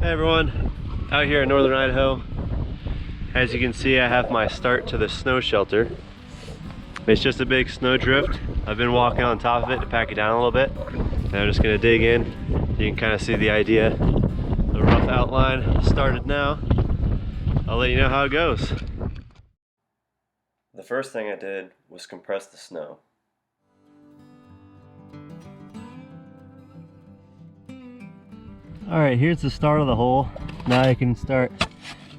Hey everyone, out here in northern Idaho. As you can see, I have my start to the snow shelter. It's just a big snow drift. I've been walking on top of it to pack it down a little bit. And I'm just gonna dig in. You can kind of see the idea. The rough outline started now. I'll let you know how it goes. The first thing I did was compress the snow. Alright, here's the start of the hole. Now I can start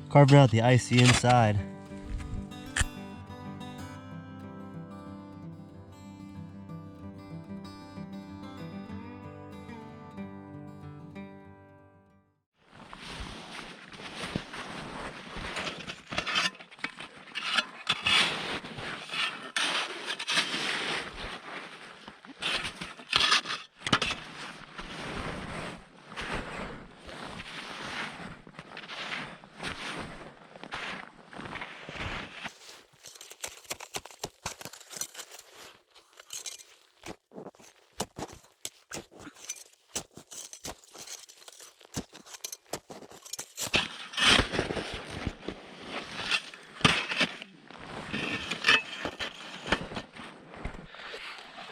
carving out the icy inside.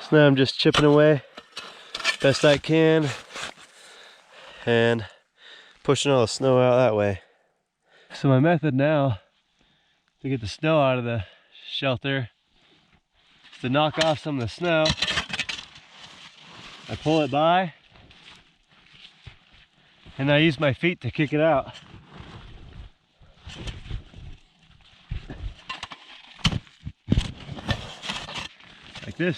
So now I'm just chipping away best I can and pushing all the snow out that way. So my method now to get the snow out of the shelter is to knock off some of the snow. I pull it by and I use my feet to kick it out. Like this.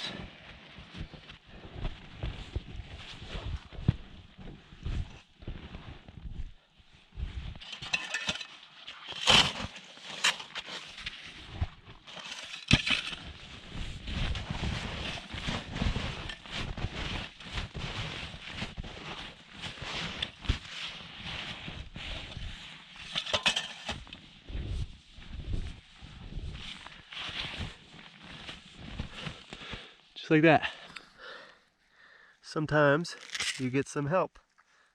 Just like that. Sometimes you get some help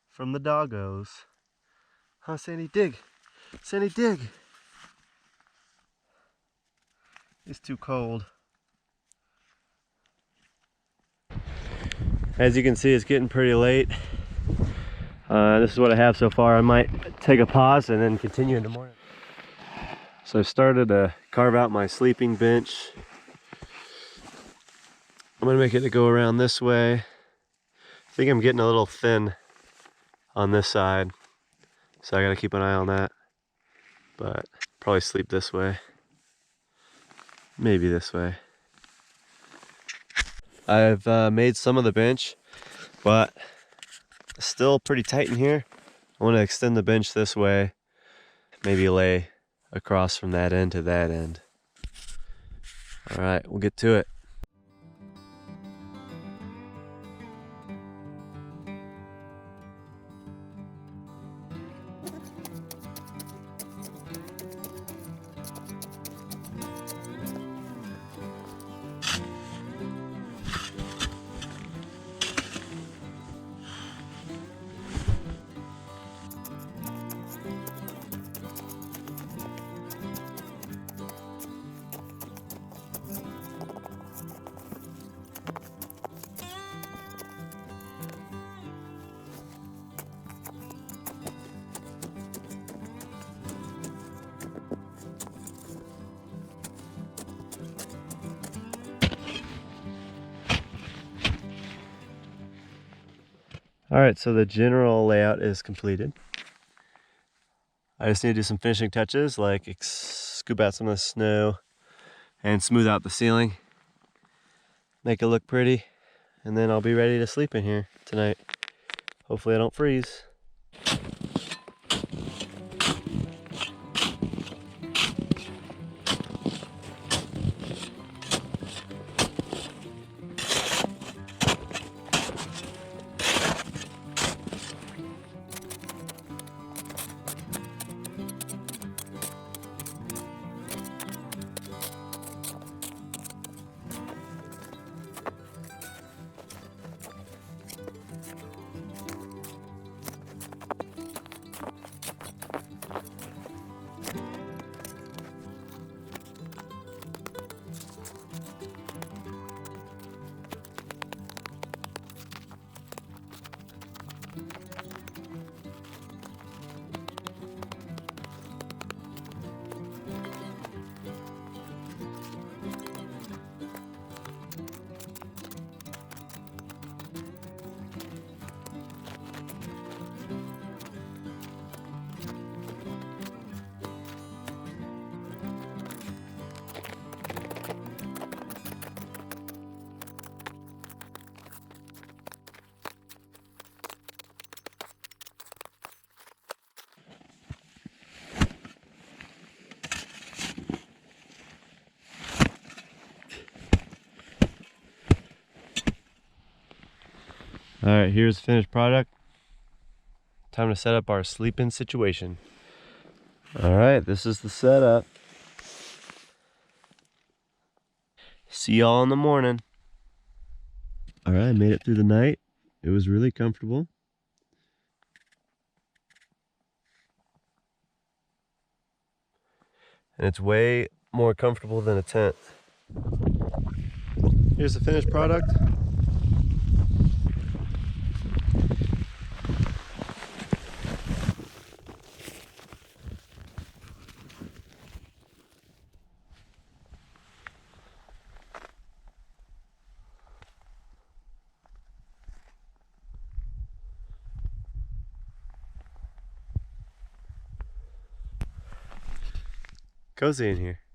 from the doggos. Huh, Sandy, dig. Sandy, dig. It's too cold. As you can see, it's getting pretty late. This is what I have so far. I might take a pause and then continue in the morning. So I've started to carve out my sleeping bench. I'm gonna make it to go around this way. I think I'm getting a little thin on this side, so I gotta keep an eye on that. But probably sleep this way. Maybe this way. I've made some of the bench, but it's still pretty tight in here. I want to extend the bench this way, maybe lay across from that end to that end. All right, we'll get to it. All right, so the general layout is completed. I just need to do some finishing touches, like scoop out some of the snow and smooth out the ceiling, make it look pretty, and then I'll be ready to sleep in here tonight. Hopefully I don't freeze. All right, here's the finished product. Time to set up our sleeping situation. All right, this is the setup. See y'all in the morning. All right, made it through the night. It was really comfortable. And it's way more comfortable than a tent. Here's the finished product. Cozy in here.